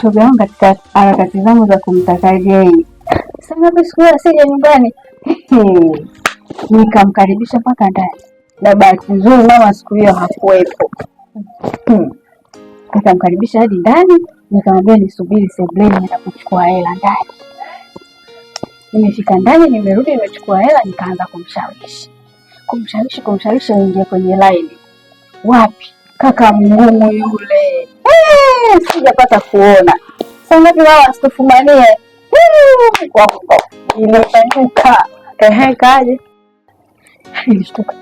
shoga yangu katika harakati zangu za kumtaka Jay. Sasa siku asije nyumbani. Nikamkaribisha mpaka ndani. Na bahati nzuri mama siku hiyo hakuwepo. Nikamkaribisha hadi ndani, nikamwambia nisubiri sebuleni na kuchukua hela ndani. Nimefika ndani, nimerudi nimechukua hela, nikaanza kumshawishi aingie kwenye line. Wapi? Kaka mgumu yule. Sijapata kuona. Sasa ngapi wao asitufumanie. Nimefanyuka. Kaje. Nilishtuka.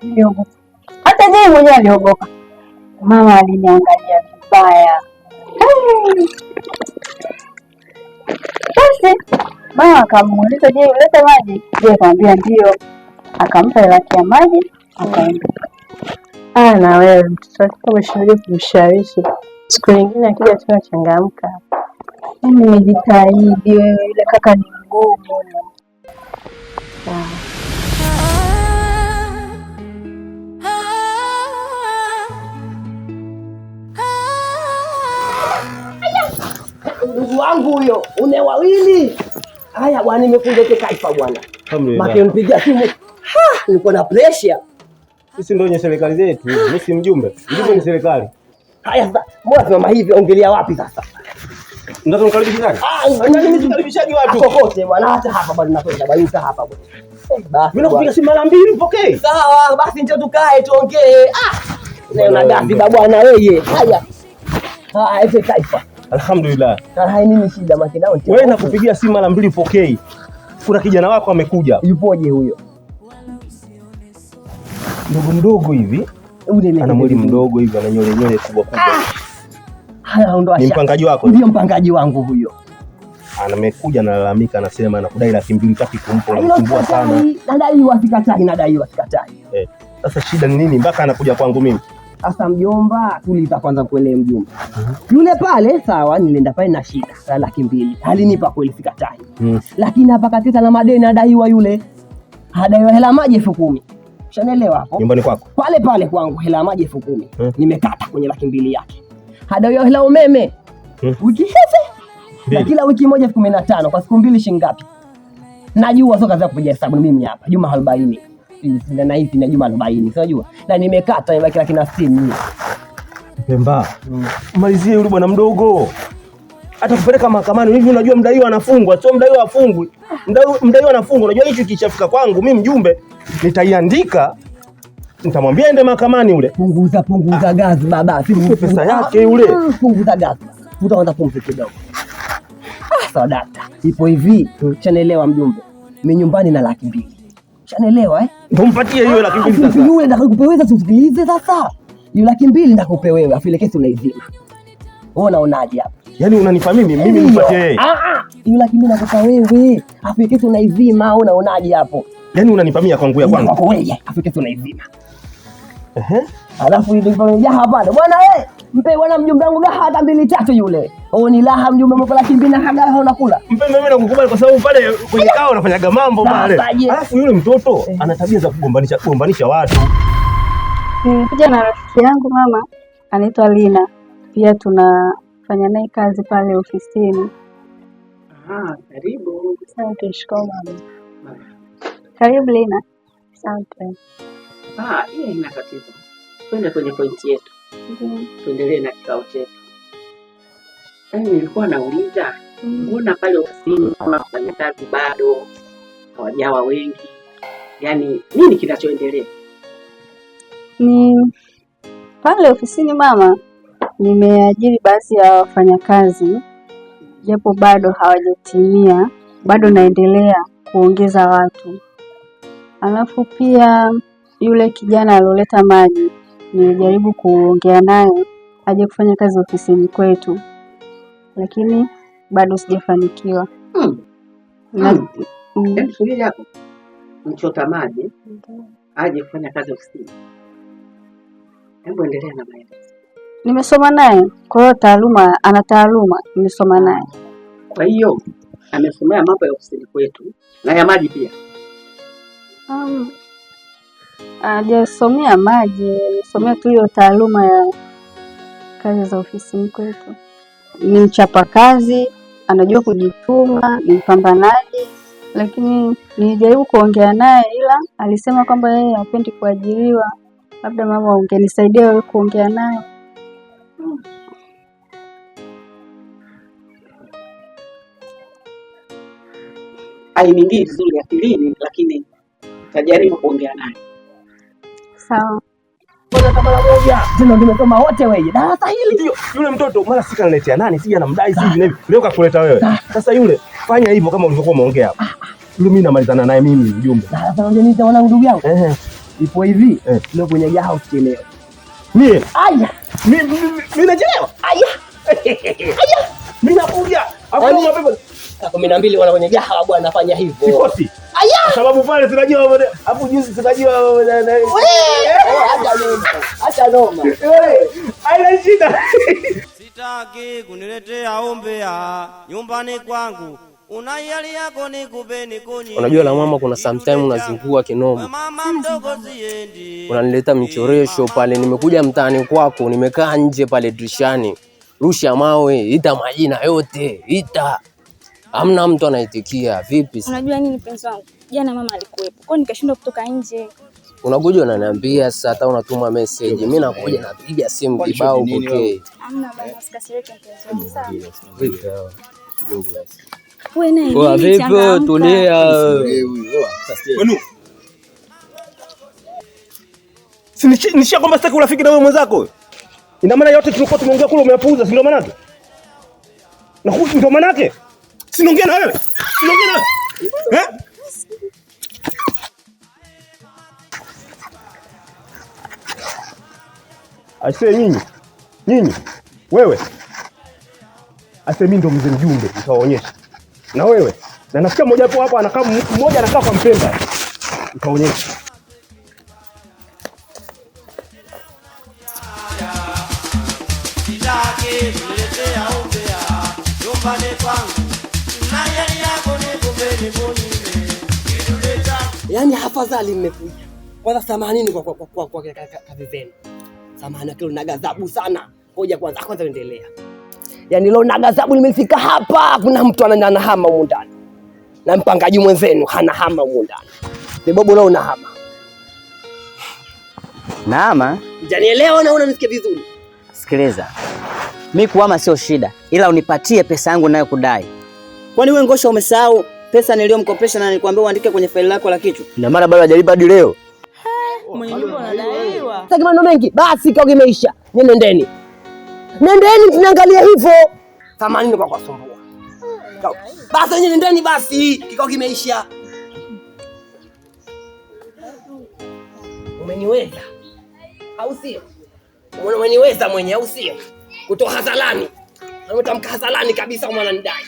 Niliogopa. Hata yeye mwenyewe aliogopa. Mama aliniangalia vibaya. Basi mama akamuuliza, je, ulete maji? Je, akamwambia ndio. Akampa hela ya maji, akaondoka. Na wewe mtoto wako umeshauri kumshawishi. Siku nyingine akija tena changamka. Nimejitahidi wewe, yule kaka ni ngumu. Ndugu wangu huyo, une wawili. Haya bwana, nimekuja Kaifa bwana. Maki mpigia simu. Nilikuwa na pressure. Sisi ndio wenye serikali zetu. Mimi si mjumbe. Mjumbe ni serikali. Haya sasa, mbona mama hivi ongelea wapi sasa? Ndio tunamkaribisha nani? Mimi tukaribishaji watu. Kokote bwana, hata hapa bwana nakwenda bwana hapa bwana. Basi. Mimi nakupiga simu mara 2 upokee. Sawa, basi njoo tukae tuongee. Leo na gapi bwana wewe. Haya. Ese Kaifa. Alhamdulillah. Hai nini shida makidao? Wewe nakupigia simu mara 2 upokee. Kuna kijana wako amekuja. Yupoje huyo? Mdogo hivi. Ana mwili mdogo hivi, ana nywele kubwa. Haya ondoa shaka. Ni mpangaji wako? Ndio mpangaji wangu huyo. Amekuja analalamika, anasema anakudai 200,000 kati kumpo, anasumbua sana. Nadaiwa sikatai. Sasa shida ni nini mpaka anakuja kwangu mimi? Sasa mjomba, tuliza kwanza kuelewa mjomba. Yule pale sawa, nilienda pale na shida 200,000. Alinipa kweli sikatai. Lakini hapa katika na madeni adaiwa yule. Adaiwa hela maji 10,000. Ushanielewa hapo? Nyumbani kwako? Pale kwangu hela maji 10,000. Nimekata kwenye 200,000 yake. Adaiwa hela umeme. Wiki hizi. Na kila wiki moja 15 kwa siku 2 shilingi ngapi? Najua sio kazi ya kupiga hesabu mimi hapa. Juma 40. Na hivi na juma 40. Unajua? Na nimekata imebaki 60. Pemba. Malizie yule bwana mdogo. Hata kupeleka mahakamani hivi, unajua mdaiwa anafungwa, sio mdaiwa afungwi. Mdaiwa anafungwa. Unajua hicho kichafika kwangu mimi mjumbe, nitaiandika. Nitamwambia ende mahakamani ule. Punguza gazi baba. Si pesa yake yule. Punguza gazi. Utaanza pumzi kidogo. Sawa dada. Ipo hivi, chanaelewa mjumbe. Mimi nyumbani na 200,000. Chanaelewa Tumpatie hiyo 200,000 sasa. Yule ndakupeweza tusikilize sasa. Hiyo 200,000 ndakupe wewe, afile kesi unaizima. Wewe unaonaje hapa? Yaani unanipa mimi nipatie yeye. Hiyo 200,000 nakupa wewe, afile kesi unaizima. Unaonaje hapo? Yaani unanipa mimi kwangu ya kwangu. Kwa wewe, afile kesi unaizima. Alafu ndio fanya jaha bado. Bwana mpe bwana mjumbe wangu gaha hata 2-3 yule. Ni laha mjumbe mko 200,000 na hagaha unakula. Mpe mimi nakukubali kwa sababu pale kwenye kao unafanyaga mambo pale. Alafu yule mtoto ana tabia za kugombanisha watu. Nimekuja na rafiki yangu mama, anaitwa Lina. Pia tunafanya naye kazi pale ofisini. Karibu. Asante, shikamoo mama. Karibu Lina. Asante. Hii ina tatizo. Twende kwenye pointi yetu. Tuendelee na kikao chetu. Nilikuwa nauliza, mbona pale ofisini kama wafanyakazi bado hawajawa wengi? Yaani nini kinachoendelea? Ni pale ofisini mama, nimeajiri baadhi ya wafanyakazi japo bado hawajatimia, bado naendelea kuongeza watu. Alafu pia yule kijana aloleta maji nilijaribu kuongea naye aje kufanya kazi ofisini kwetu, lakini bado sijafanikiwa. Subiri hapo. Mchota maji aje kufanya kazi ofisini. Hebu endelea na maelezo. Nimesoma naye, kwa hiyo ana taaluma, nimesoma naye. Kwa hiyo amesomea mambo ya ofisini kwetu na ya maji pia. Hajasomea maji, amesomea tu hiyo taaluma ya kazi za ofisini kwetu. ni mchapakazi, anajua kujituma, ni mpambanaji, lakini nilijaribu kuongea naye, ila alisema kwamba yeye hapendi kuajiriwa. Labda mama ungenisaidia wewe kuongea naye. Hainiingii vizuri akilini, lakini tajaribu kuongea naye. Sawa. Tena tumesoma wote wewe. Darasa hili yule mtoto mara sika niletea nani sija namdai hivi na hivi. Leo kakuleta wewe. Sasa yule fanya hivyo kama ulivyokuwa umeongea hapo. Yule mimi namalizana naye mimi mjumbe. Sasa unje nita mwanangu ndugu yangu. Ipo hivi. Leo kwenye house chelewa. Mimi. Aya. Mimi nachelewa. Aya. Aya. Mimi nakuja. Hapo mapema. 12 wana kwenye gaha bwana anafanya hivyo. Sikosi. Aya. Kwa sababu pale tunajua hapo juzi tunajua acha noma. Haina shida. Sitaki kuniletea umbea nyumbani kwangu. Unayali yako nikupeni kunyi. Unajua la mama, kuna sometime unazingua kinoma. Mama mdogo ziendi. Unanileta michoresho pale, nimekuja mtaani kwako, nimekaa nje pale dirishani. Rusha mawe, ita majina yote, ita. Hamna mtu anaitikia. Vipi? Unajua nini mpenzi wangu? Jana mama alikuwepo. Kwa nikashindwa kutoka nje. Unakuja unaniambia sasa, hata unatuma message. Mimi nakuja napiga simu kibao upokee. Hamna bana, usikasirike mpenzi wangu. Sawa. Vipi? Wewe naye. Kwa vipi tulia. Kwani? Nishia kwamba sitaki urafiki na wewe mwenzako. Ina maana yote tulikuwa tumeongea kule umeyapuuza, si ndio maana yake? Na huyu ndio maana yake? Sinaongea na wewe. Sinaongea na wewe. Aisee nyinyi. Wewe. Aisee mimi ndio mzee mjumbe, nitawaonyesha. Na wewe. Na nasikia mmoja hapo hapa anakaa mmoja anakaa kwa mpenda. Nitaonyesha. Sitaki kuniletea umbea nyumbani kwangu. Unayali yako nikupeni kunyi. Yaani afadhali mmekuja. Kwanza samanini kwa kazi zenu. Samahani kile na ghadhabu sana. Ngoja kwanza endelea. Yaani leo na ghadhabu nimefika hapa, kuna mtu anahama huko ndani. Na mpangaji mwenzenu hama huko ndani. Bebobo leo unahama. Naama? Hujanielewa na unanisikia vizuri? Sikiliza. Mimi kuhama sio shida, ila unipatie pesa yangu nayo kudai. Kwani wewe Ngosha umesahau pesa niliyomkopesha na nilikwambia uandike kwenye faili lako la kichwa? Na maana bado hajalipa hadi leo. Mwenye nyumba anadaiwa. Sasa maneno mengi, basi kwa kimeisha. Nendeni. Nendeni tunaangalia hivyo. Samanini kwa kusumbua. Basi nendeni basi, kikao kimeisha. Umeniweza. Au sio? Umeniweza mwenye au sio? Kutoa hadharani. Umetamka hadharani kabisa kama unanidai.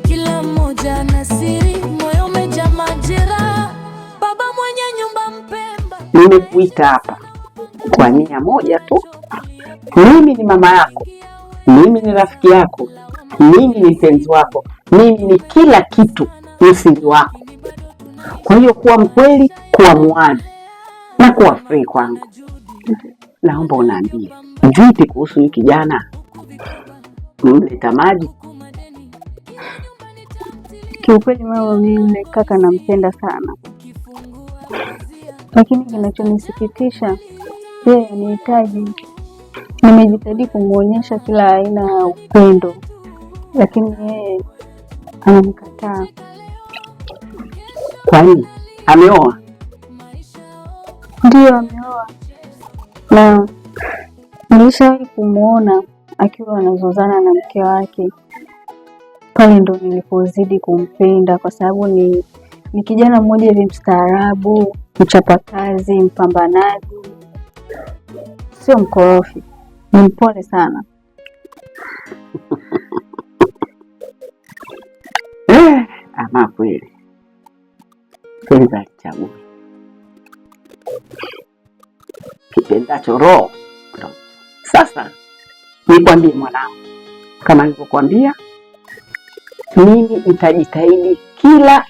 Kila mmoja na siri, moyo umejaa majeraha. Baba mwenye nyumba mpemba. Nimekuita hapa kwa nia moja tu. Mimi ni mama yako. Mimi ni rafiki yako. Mimi ni mpenzi wako. Mimi ni kila kitu, msingi wako. Kwa hiyo kuwa mkweli, kuwa muwazi na kuwa free kwangu. Naomba unaambie vipi kuhusu ni kijana mleta maji? Kiukweli mama, mimi kaka nampenda sana, lakini kinachonisikitisha yeye anihitaji. Nimejitahidi kumuonyesha kila aina ya upendo, lakini yeye anamkataa. Kwani ameoa? Ndio, ameoa, na nilishawahi kumuona akiwa anazozana na mke wake. Pale ndo nilipozidi kumpenda, kwa sababu ni kijana mmoja hivi mstaarabu, mchapakazi, mpambanaji, sio mkorofi, ni mpole sana. Ama kweli penzi alichagua kipendacho roho. Sasa nikwambie mwanangu, kama nilivyokuambia, mimi nitajitahidi kila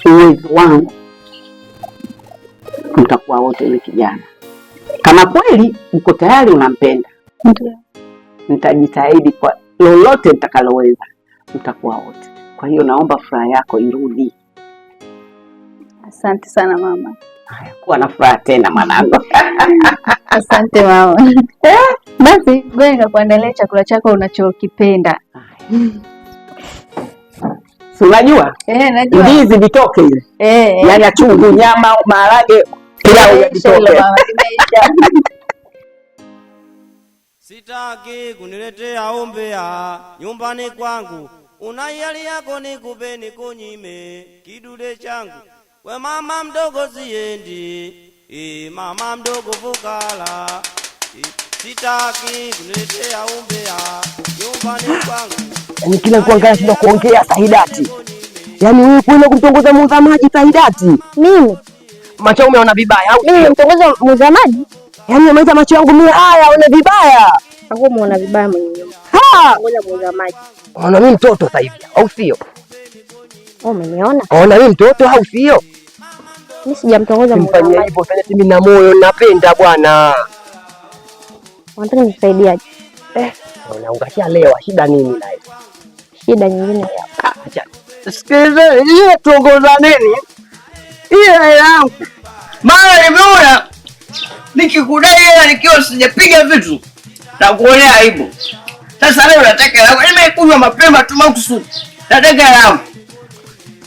uwezo wangu, mtakuwa wote yule kijana. Kama kweli uko tayari unampenda, Ndio. Nitajitahidi kwa lolote nitakaloweza, tutakuwa wote. Kwa hiyo naomba furaha yako irudi. Asante sana mama. Haya, kuwa na furaha tena mwanangu. Asante mama. Basi ngoja nikakuandalia chakula chako unachokipenda. Si unajua? Najua. Ndizi vitoke ile. Nyanya chungu, nyama, maharage, pilau ya vitoke. Sitaki kuniletea umbea nyumbani kwangu, una hiari yako nikupe nikunyime kidude changu. We mama mdogo siendi, mama mdogo fukara. Sitaki kuniletea umbea nyumbani kwangu. Yaani kila kuangalia shida kuongea Saidati. Yaani wewe kwenda kumtongoza muuza maji Saidati. Mimi macho umeona vibaya au? Mimi nimtongoza muuza maji? Yaani umeita macho yangu mimi haya une vibaya. Au muona vibaya mwenye nyumba. Ngoja muuza maji. Ona mimi mtoto sasa hivi au sio? Umeniona? Ona mimi mtoto au sio? Mimi sijamtongoza muuza maji. Hivyo fanya mimi na moyo napenda bwana. Unataka nisaidiaje? Unaungatia lewa, shida nini naye? Shida nyingine hapa. Acha. Sikiliza, yeye tuongoza nini? Ile yangu. Mara nimeona nikikudai hela nikiwa sijapiga vitu na kuonea aibu. Sasa leo nataka yangu. Nimekunywa mapema tu makusudi. Nataka yangu.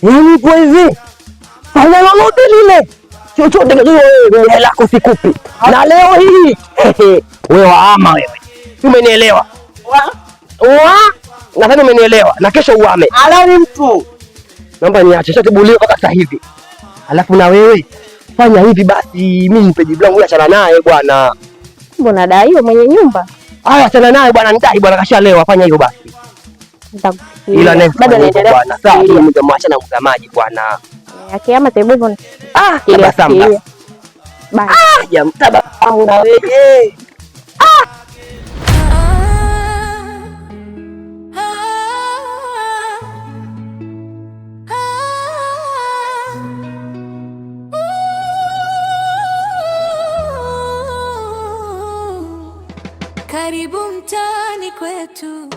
Yaani kwa hivi. Fanya lolote lile. Chochote kile wewe lako sikupi. Na leo hii wewe waama wewe. Umenielewa? Nadhani umenielewa. Na kesho uame. Alani mtu. Naomba niache shatibulie mpaka sasa hivi. Alafu na wewe fanya hivi basi, mimi nipe jibu langu, achana naye bwana. Mbona dai hiyo mwenye nyumba? Haya, achana naye bwana, nidai bwana, kashalewa. Fanya hivyo basi. Nitakufikiria. Ila bado naendelea bwana. Sawa, mtamwacha na muuza maji bwana. Akiama tebo hivyo. Tabasamu. Bye. Tabasamu na wewe. Karibu mtaani kwetu.